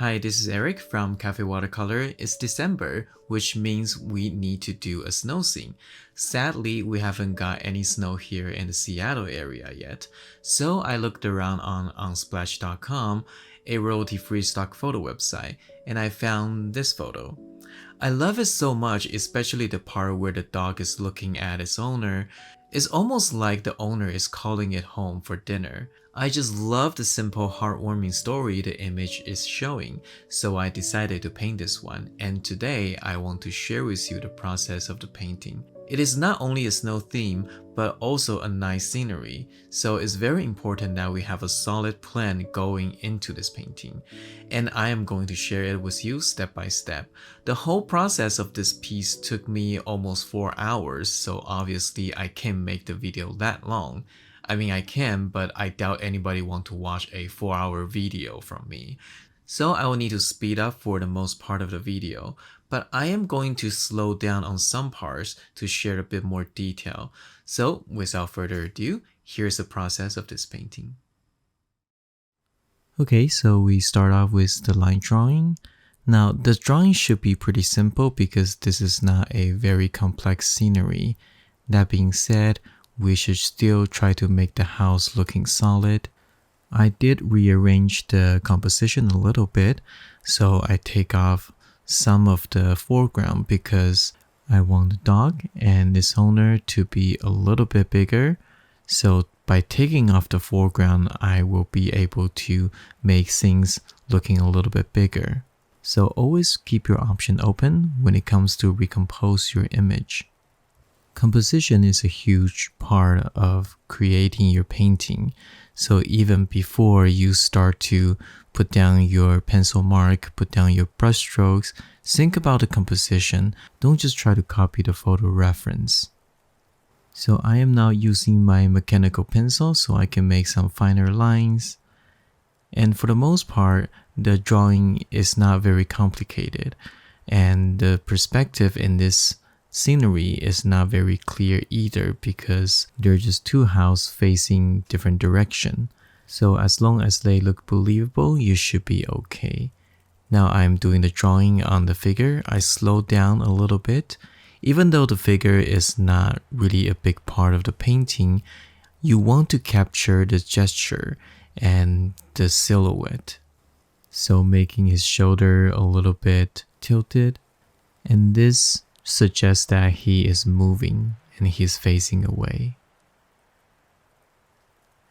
Hi, this is Eric from Cafe Watercolor. It's December, which means we need to do a snow scene. Sadly, we haven't got any snow here in the Seattle area yet, so I looked around on unsplash.com, a royalty-free stock photo website, and I found this photo. I love it so much, especially the part where the dog is looking at its owner. It's almost like the owner is calling it home for dinner. I just love the simple, heartwarming story the image is showing, so I decided to paint this one, and today I want to share with you the process of the painting. It is not only a snow theme, but also a nice scenery, so it's very important that we have a solid plan going into this painting. And I am going to share it with you step by step. The whole process of this piece took me almost 4 hours, so obviously I can't make the video that long. I mean, I can, but I doubt anybody want to watch a 4-hour video from me. So I will need to speed up for the most part of the video, but I am going to slow down on some parts to share a bit more detail. So without further ado, here's the process of this painting. Okay, so we start off with the line drawing. Now the drawing should be pretty simple because this is not a very complex scenery. That being said, we should still try to make the house looking solid. I did rearrange the composition a little bit, so I take off some of the foreground because I want the dog and its owner to be a little bit bigger. So by taking off the foreground, I will be able to make things looking a little bit bigger. So always keep your option open when it comes to recompose your image. Composition is a huge part of creating your painting. So even before you start to put down your pencil mark, put down your brush strokes, think about the composition. Don't just try to copy the photo reference. So I am now using my mechanical pencil so I can make some finer lines. And for the most part, the drawing is not very complicated. And the perspective in this scenery is not very clear either because they're just two houses facing different direction. So as long as they look believable, you should be okay. Now I'm doing the drawing on the figure. I slowed down a little bit. Even though the figure is not really a big part of the painting, you want to capture the gesture and the silhouette. So making his shoulder a little bit tilted, and this suggests that he is moving and he's facing away.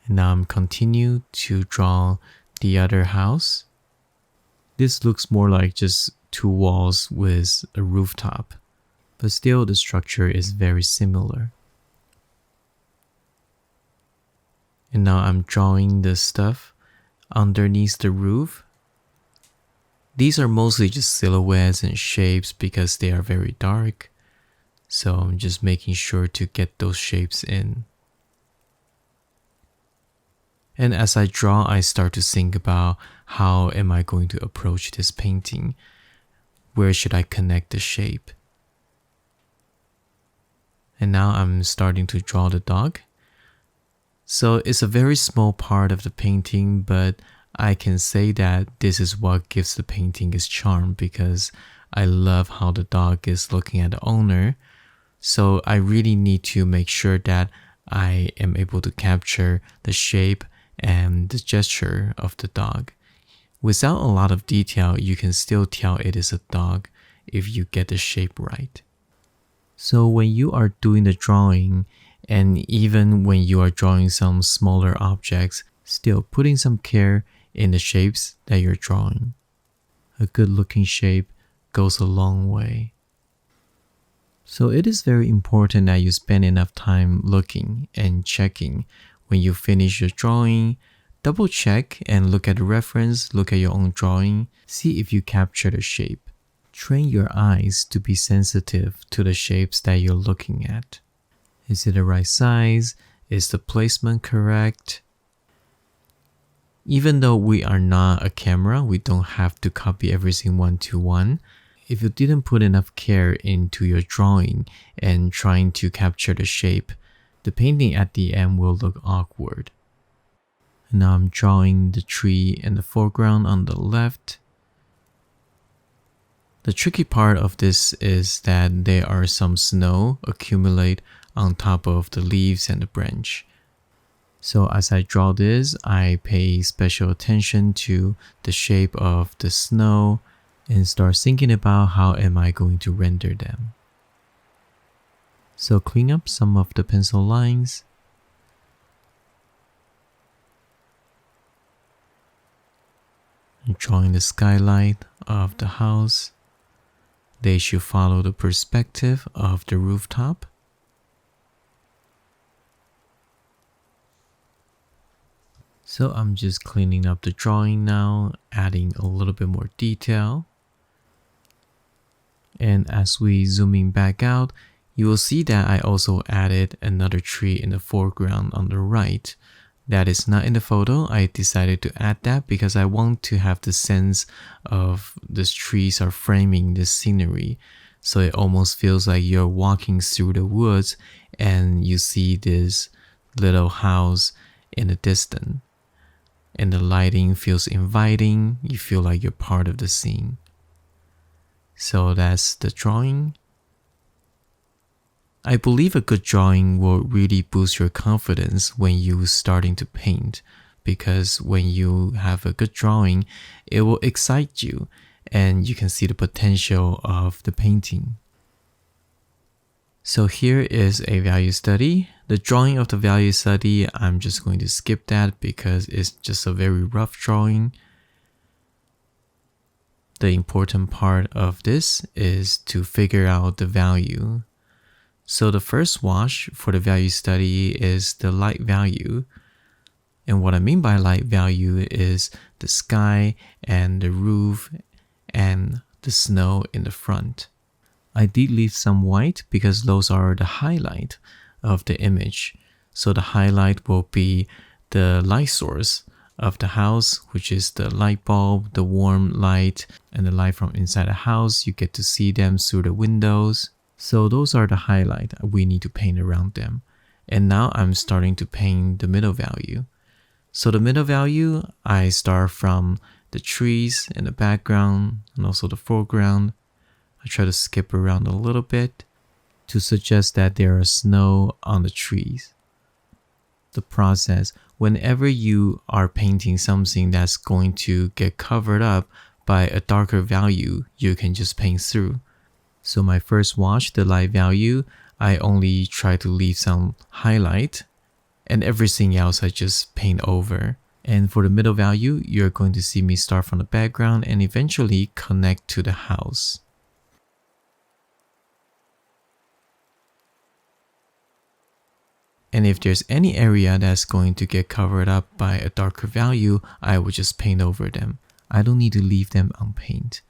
And now I'm continue to draw the other house. This looks more like just two walls with a rooftop, but still the structure is very similar. And now I'm drawing the stuff underneath the roof. These are mostly just silhouettes and shapes because they are very dark. So I'm just making sure to get those shapes in. And as I draw, I start to think about how am I going to approach this painting? Where should I connect the shape? And now I'm starting to draw the dog. So it's a very small part of the painting, but I can say that this is what gives the painting its charm because I love how the dog is looking at the owner. So I really need to make sure that I am able to capture the shape and the gesture of the dog. Without a lot of detail, you can still tell it is a dog if you get the shape right. So when you are doing the drawing, and even when you are drawing some smaller objects, still putting some care in the shapes that you're drawing. A good looking shape goes a long way. So it is very important that you spend enough time looking and checking. When you finish your drawing, double check and look at the reference, look at your own drawing, see if you capture the shape. Train your eyes to be sensitive to the shapes that you're looking at. Is it the right size? Is the placement correct? Even though we are not a camera, we don't have to copy everything one to one. If you didn't put enough care into your drawing and trying to capture the shape, the painting at the end will look awkward. Now I'm drawing the tree in the foreground on the left. The tricky part of this is that there are some snow accumulate on top of the leaves and the branch. So as I draw this, I pay special attention to the shape of the snow and start thinking about how am I going to render them. So clean up some of the pencil lines. And drawing the skylight of the house. They should follow the perspective of the rooftop. So I'm just cleaning up the drawing now, adding a little bit more detail. And as we zooming back out, you will see that I also added another tree in the foreground on the right. That is not in the photo. I decided to add that because I want to have the sense of these trees are framing this scenery. So it almost feels like you're walking through the woods and you see this little house in the distance. And the lighting feels inviting. You feel like you're part of the scene. So that's the drawing. I believe a good drawing will really boost your confidence when you're starting to paint, because when you have a good drawing, it will excite you and you can see the potential of the painting. So here is a value study. The drawing of the value study, I'm just going to skip that because it's just a very rough drawing. The important part of this is to figure out the value. So the first wash for the value study is the light value. And what I mean by light value is the sky and the roof and the snow in the front. I did leave some white because those are the highlight of the image. So the highlight will be the light source of the house, which is the light bulb, the warm light, and the light from inside the house. You get to see them through the windows. So those are the highlight. We need to paint around them. And now I'm starting to paint the middle value. So the middle value, I start from the trees in the background and also the foreground. I try to skip around a little bit to suggest that there is snow on the trees. The process, whenever you are painting something that's going to get covered up by a darker value, you can just paint through. So my first wash, the light value, I only try to leave some highlight, and everything else I just paint over. And for the middle value, you're going to see me start from the background and eventually connect to the house. And if there's any area that's going to get covered up by a darker value, I will just paint over them. I don't need to leave them unpainted.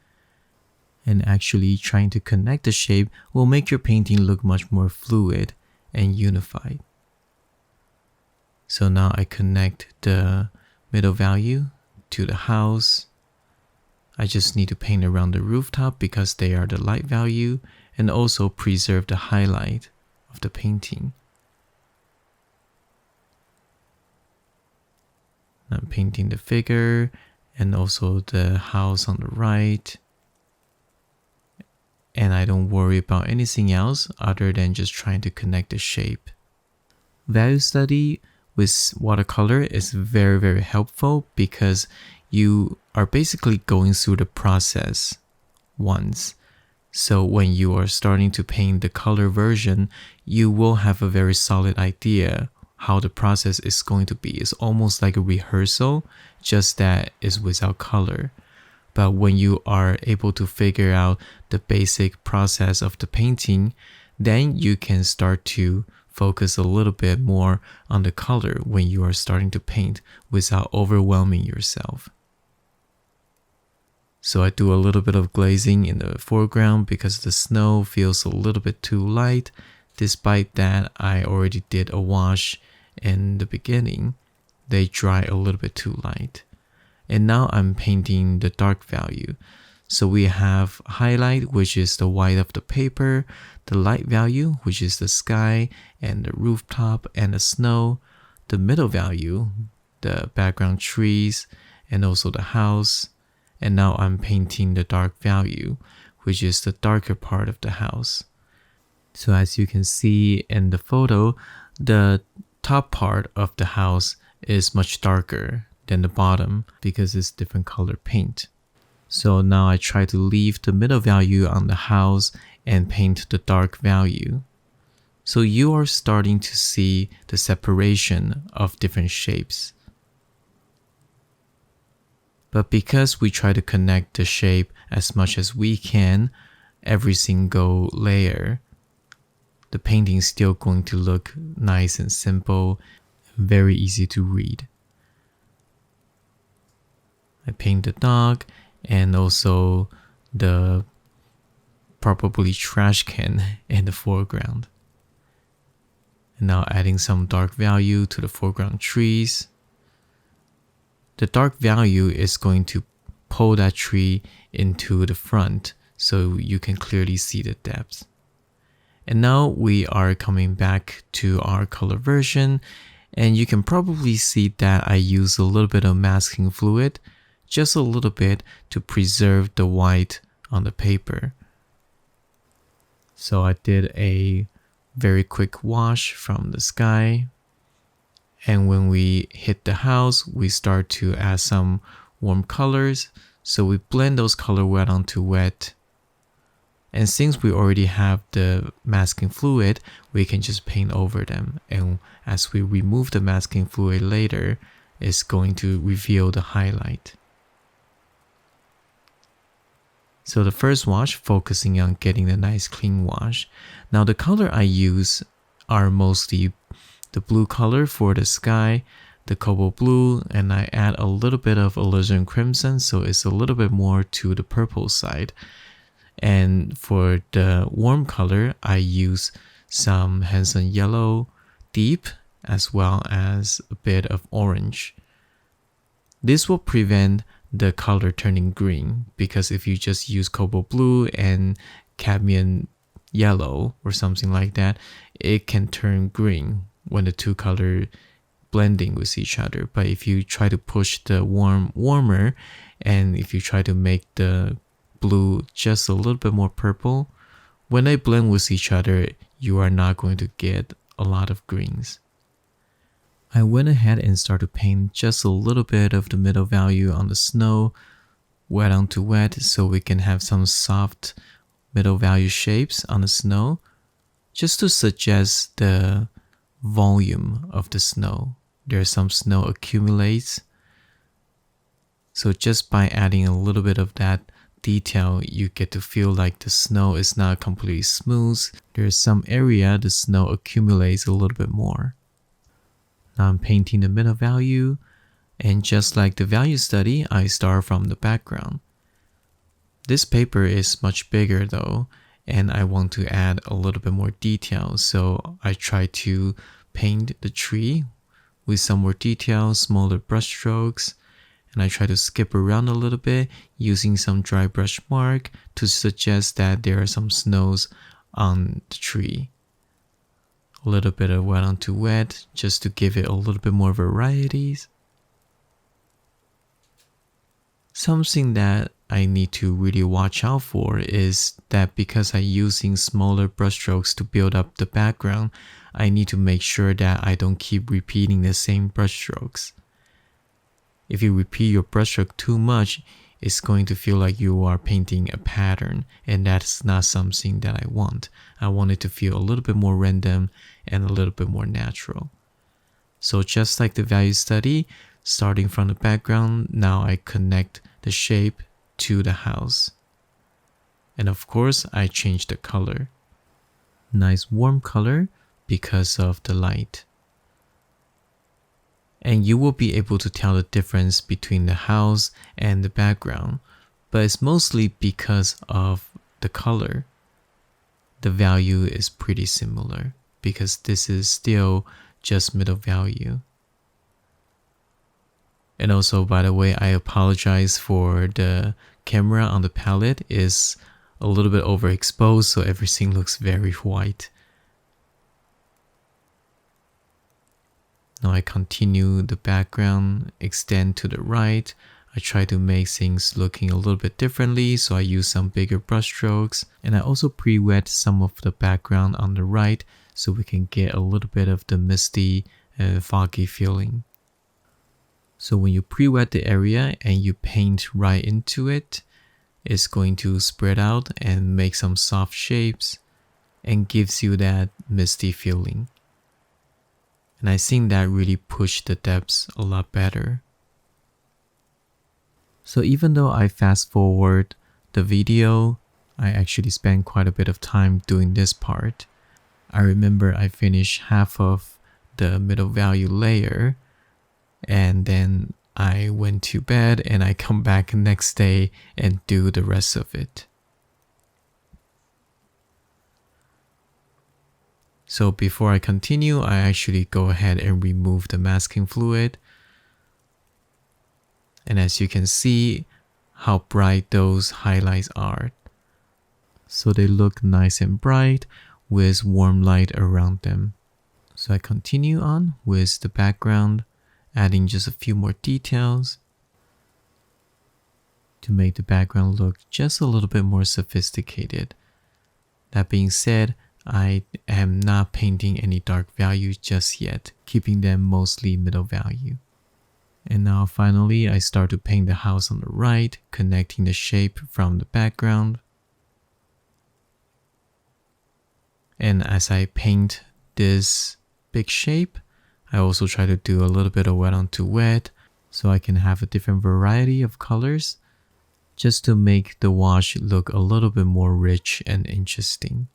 And actually trying to connect the shape will make your painting look much more fluid and unified. So now I connect the middle value to the house. I just need to paint around the rooftop because they are the light value, and also preserve the highlight of the painting. I'm painting the figure and also the house on the right. And I don't worry about anything else other than just trying to connect the shape. Value study with watercolor is very, very helpful because you are basically going through the process once. So when you are starting to paint the color version, you will have a very solid idea how the process is going to be. It's almost like a rehearsal, just that it's without color. But when you are able to figure out the basic process of the painting, then you can start to focus a little bit more on the color when you are starting to paint without overwhelming yourself. So I do a little bit of glazing in the foreground because the snow feels a little bit too light. Despite that, I already did a wash in the beginning. They dry a little bit too light. And now I'm painting the dark value. So we have highlight, which is the white of the paper, the light value, which is the sky and the rooftop and the snow, the middle value, the background trees, and also the house. And now I'm painting the dark value, which is the darker part of the house. So as you can see in the photo, the top part of the house is much darker than the bottom because it's different color paint. So now I try to leave the middle value on the house and paint the dark value. So you are starting to see the separation of different shapes. But because we try to connect the shape as much as we can, every single layer, the painting is still going to look nice and simple, very easy to read. I paint the dog and also the probably trash can in the foreground. And now adding some dark value to the foreground trees. The dark value is going to pull that tree into the front so you can clearly see the depth. And now we are coming back to our color version, and you can probably see that I use a little bit of masking fluid, just a little bit, to preserve the white on the paper. So I did a very quick wash from the sky, and when we hit the house, we start to add some warm colors. So we blend those color wet onto wet. And since we already have the masking fluid, we can just paint over them. And as we remove the masking fluid later, it's going to reveal the highlight. So the first wash, focusing on getting the nice clean wash. Now the color I use are mostly the blue color for the sky, the cobalt blue, and I add a little bit of alizarin crimson, so it's a little bit more to the purple side. And for the warm color, I use some Hansen yellow deep as well as a bit of orange. This will prevent the color turning green, because if you just use cobalt blue and cadmium yellow or something like that, it can turn green when the two color blending with each other. But if you try to push the warmer, and if you try to make the blue just a little bit more purple, when they blend with each other, you are not going to get a lot of greens. I went ahead and started to paint just a little bit of the middle value on the snow, wet onto wet, so we can have some soft middle value shapes on the snow, just to suggest the volume of the snow. There's some snow accumulates. So just by adding a little bit of that detail, you get to feel like the snow is not completely smooth. There's some area the snow accumulates a little bit more. Now I'm painting the middle value, and just like the value study, I start from the background. This paper is much bigger though, and I want to add a little bit more detail, so I try to paint the tree with some more detail, smaller brush strokes, and I try to skip around a little bit using some dry brush mark to suggest that there are some snows on the tree. A little bit of wet onto wet just to give it a little bit more varieties. Something that I need to really watch out for is that because I'm using smaller brush strokes to build up the background, I need to make sure that I don't keep repeating the same brush strokes. If you repeat your brushstroke too much, it's going to feel like you are painting a pattern, and that's not something that I want. I want it to feel a little bit more random and a little bit more natural. So just like the value study, starting from the background, now I connect the shape to the house. And of course, I change the color. Nice warm color because of the light. And you will be able to tell the difference between the house and the background, but it's mostly because of the color. The value is pretty similar because this is still just middle value. And also, by the way, I apologize for the camera on the palette is a little bit overexposed, so everything looks very white. Now I continue the background, extend to the right. I try to make things looking a little bit differently, so I use some bigger brush strokes. And I also pre-wet some of the background on the right so we can get a little bit of the misty and foggy feeling. So when you pre-wet the area and you paint right into it, it's going to spread out and make some soft shapes and gives you that misty feeling. And I think that really pushed the depths a lot better. So even though I fast forward the video, I actually spent quite a bit of time doing this part. I remember I finished half of the middle value layer and then I went to bed and I come back next day and do the rest of it. So before I continue, I actually go ahead and remove the masking fluid. And as you can see how bright those highlights are. So they look nice and bright with warm light around them. So I continue on with the background, adding just a few more details to make the background look just a little bit more sophisticated. That being said, I am not painting any dark values just yet, keeping them mostly middle value. And now finally I start to paint the house on the right, connecting the shape from the background. And as I paint this big shape, I also try to do a little bit of wet onto wet so I can have a different variety of colors just to make the wash look a little bit more rich and interesting.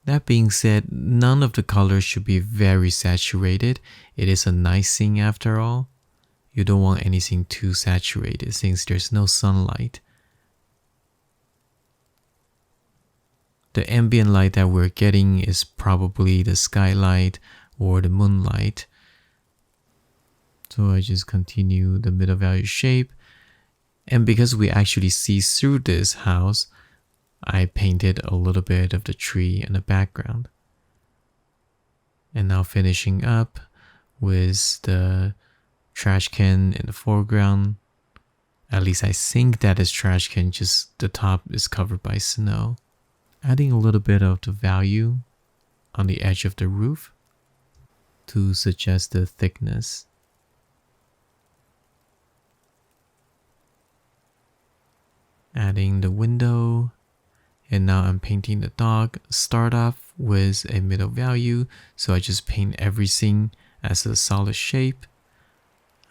That being said, none of the colors should be very saturated. It is a night scene after all. You don't want anything too saturated since there's no sunlight. The ambient light that we're getting is probably the skylight or the moonlight. So I just continue the middle value shape. And because we actually see through this house, I painted a little bit of the tree in the background. And now finishing up with the trash can in the foreground. At least I think that is trash can, just the top is covered by snow. Adding a little bit of the value on the edge of the roof to suggest the thickness. Adding the window. And now I'm painting the dog. Start off with a middle value, so I just paint everything as a solid shape.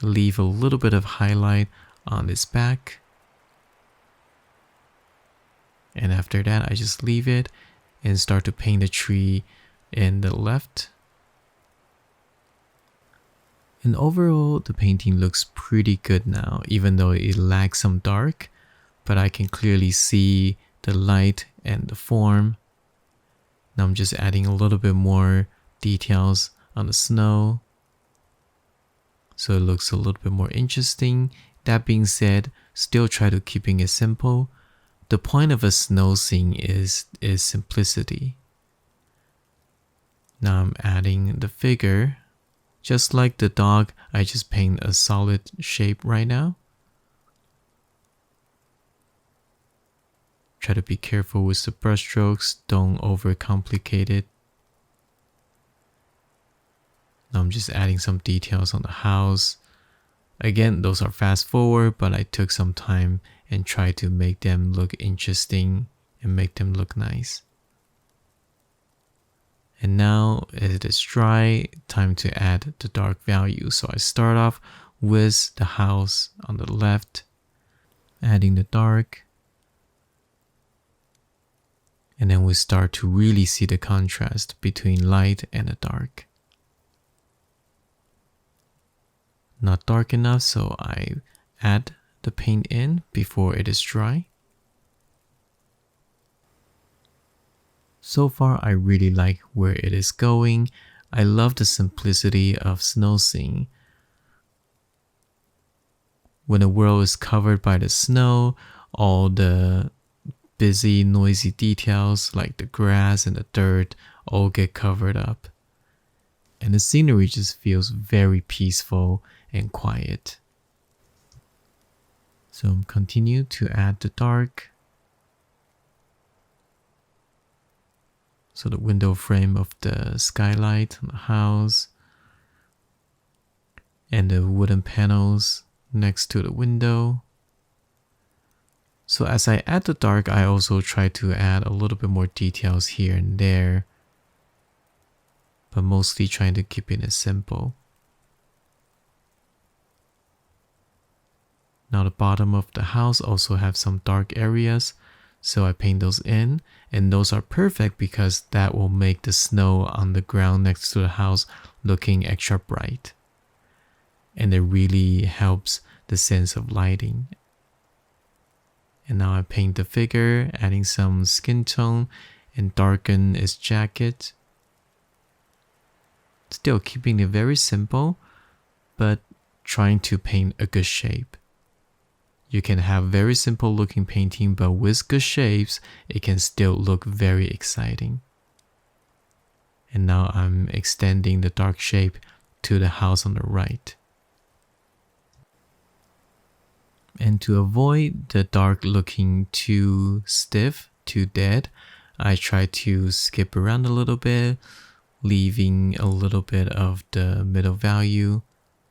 Leave a little bit of highlight on its back. And after that, I just leave it and start to paint the tree in the left. And overall, the painting looks pretty good now, even though it lacks some dark, but I can clearly see the light and the form. Now I'm just adding a little bit more details on the snow so it looks a little bit more interesting. That being said, still try to keeping it simple. The point of a snow scene is simplicity. Now I'm adding the figure. Just like the dog, I just paint a solid shape right now. Try to be careful with the brush strokes, don't overcomplicate it. Now I'm just adding some details on the house. Again, those are fast forward, but I took some time and tried to make them look interesting and make them look nice. And now it is dry, time to add the dark value. So I start off with the house on the left, adding the dark. And then we start to really see the contrast between light and the dark. Not dark enough, so I add the paint in before it is dry. So far, I really like where it is going. I love the simplicity of snow scene. When the world is covered by the snow, all the busy, noisy details like the grass and the dirt all get covered up. And the scenery just feels very peaceful and quiet. So continue to add the dark. So the window frame of the skylight on the house and the wooden panels next to the window. So as I add the dark, I also try to add a little bit more details here and there, but mostly trying to keep it simple. Now the bottom of the house also have some dark areas, so I paint those in, and those are perfect because that will make the snow on the ground next to the house looking extra bright. And it really helps the sense of lighting. And now I paint the figure, adding some skin tone and darken its jacket. Still keeping it very simple, but trying to paint a good shape. You can have very simple looking painting, but with good shapes, it can still look very exciting. And now I'm extending the dark shape to the house on the right. And to avoid the dark looking too stiff, too dead, I try to skip around a little bit, leaving a little bit of the middle value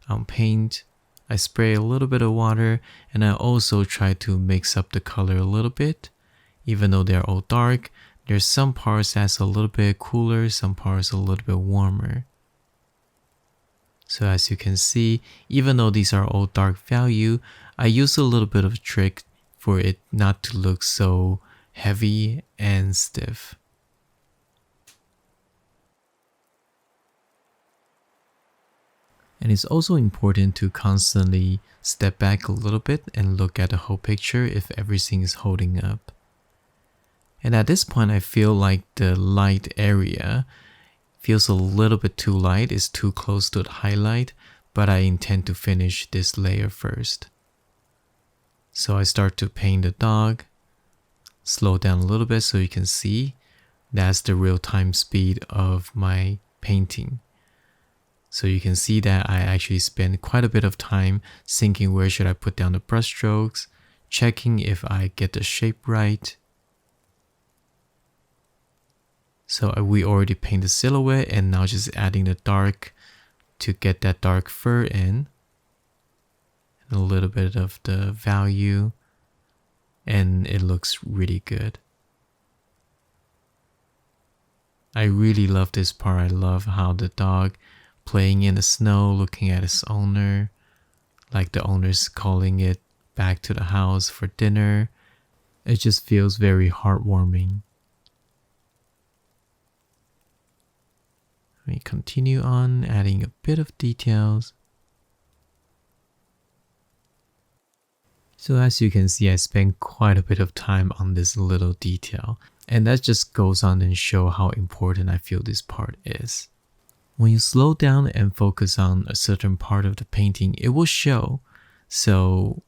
on paint. I spray a little bit of water, and I also try to mix up the color a little bit. Even though they're all dark, there's some parts that's a little bit cooler, some parts a little bit warmer. So as you can see, even though these are all dark value, I use a little bit of a trick for it not to look so heavy and stiff. And it's also important to constantly step back a little bit and look at the whole picture if everything is holding up. And at this point, I feel like the light area feels a little bit too light, it's too close to the highlight, but I intend to finish this layer first. So I start to paint the dog, slow down a little bit so you can see that's the real-time speed of my painting. So you can see that I actually spend quite a bit of time thinking where should I put down the brush strokes, checking if I get the shape right. So we already painted the silhouette and now just adding the dark to get that dark fur in. And a little bit of the value, and it looks really good. I really love this part. I love how the dog playing in the snow, looking at its owner, like the owner's calling it back to the house for dinner. It just feels very heartwarming. Let me continue on adding a bit of details. So as you can see, I spent quite a bit of time on this little detail, and that just goes on and show how important I feel this part is. When you slow down and focus on a certain part of the painting, it will show. So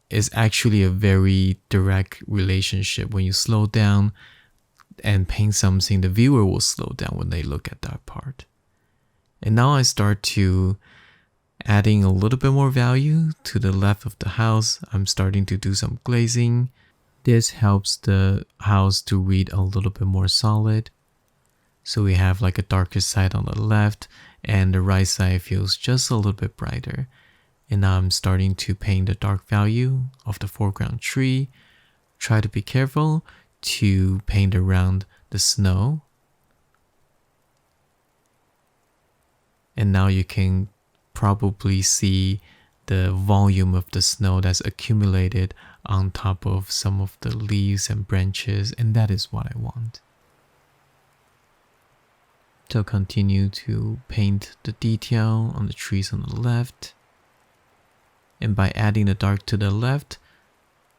it's actually a very direct relationship. When you slow down and paint something, the viewer will slow down when they look at that part. And now I start to adding a little bit more value to the left of the house. I'm starting to do some glazing. This helps the house to read a little bit more solid. So we have like a darker side on the left and the right side feels just a little bit brighter. And now I'm starting to paint the dark value of the foreground tree. Try to be careful to paint around the snow. And now you can probably see the volume of the snow that's accumulated on top of some of the leaves and branches, and that is what I want. So continue to paint the detail on the trees on the left. And by adding the dark to the left,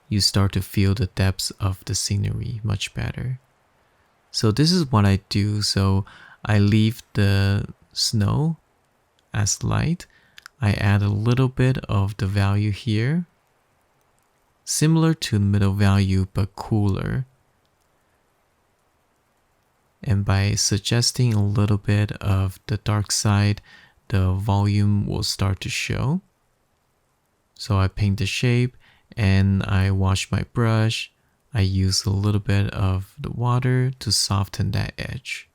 you start to feel the depths of the scenery much better. So this is what I do. So I leave the snow as light. I add a little bit of the value here, similar to the middle value but cooler. And by suggesting a little bit of the dark side, the volume will start to show. So I paint the shape And I wash my brush. I use a little bit of the water to soften that edge.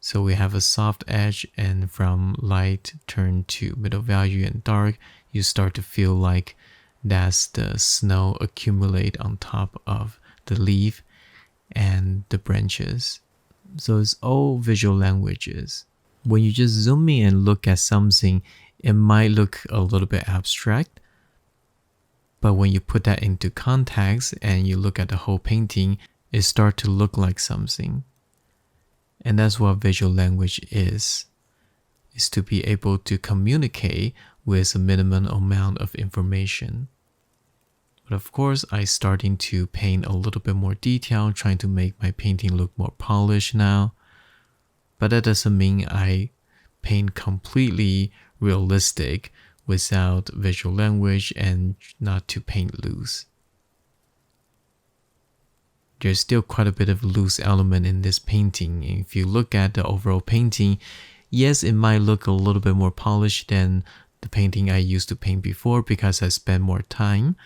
So we have a soft edge, and from light turn to middle value and dark, you start to feel like that's the snow accumulate on top of the leaf and the branches. So it's all visual languages. When you just zoom in and look at something, it might look a little bit abstract, but when you put that into context and you look at the whole painting, it starts to look like something. And that's what visual language is to be able to communicate with a minimum amount of information. But of course, I starting to paint a little bit more detail, trying to make my painting look more polished now. But that doesn't mean I paint completely realistic without visual language and not to paint loose. There's still quite a bit of loose element in this painting. If you look at the overall painting, yes, it might look a little bit more polished than the painting I used to paint before because I spent more time,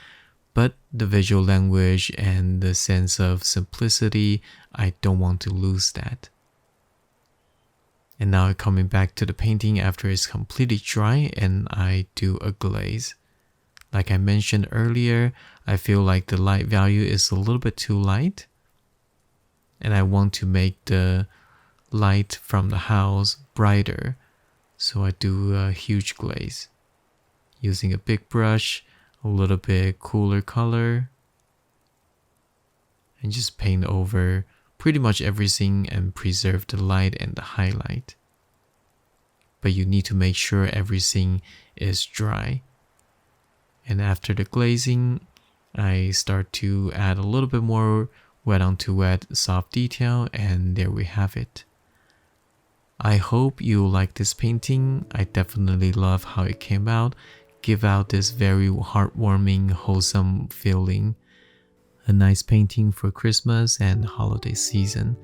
but the visual language and the sense of simplicity, I don't want to lose that. And now coming back to the painting after it's completely dry and I do a glaze. Like I mentioned earlier, I feel like the light value is a little bit too light. And I want to make the light from the house brighter. So I do a huge glaze. Using a big brush, a little bit cooler color. And just paint over pretty much everything and preserve the light and the highlight. But you need to make sure everything is dry. And after the glazing, I start to add a little bit more wet onto wet soft detail, and there we have it. I hope you like this painting. I definitely love how it came out. Give out this very heartwarming, wholesome feeling. A nice painting for Christmas and holiday season.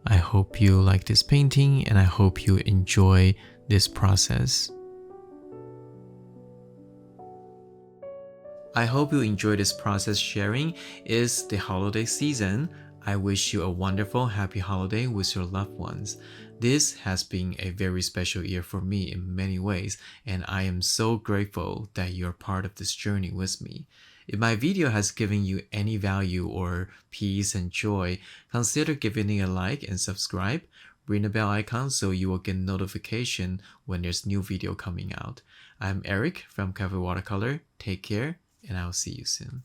I hope you like this painting and I hope you enjoy this process. I hope you enjoy this process sharing. It's the holiday season. I wish you a wonderful, happy holiday with your loved ones. This has been a very special year for me in many ways, and I am so grateful that you're part of this journey with me. If my video has given you any value or peace and joy, consider giving it a like and subscribe. Ring the bell icon so you will get notification when there's new video coming out. I'm Eric from Craftamo Watercolor. Take care, and I'll see you soon.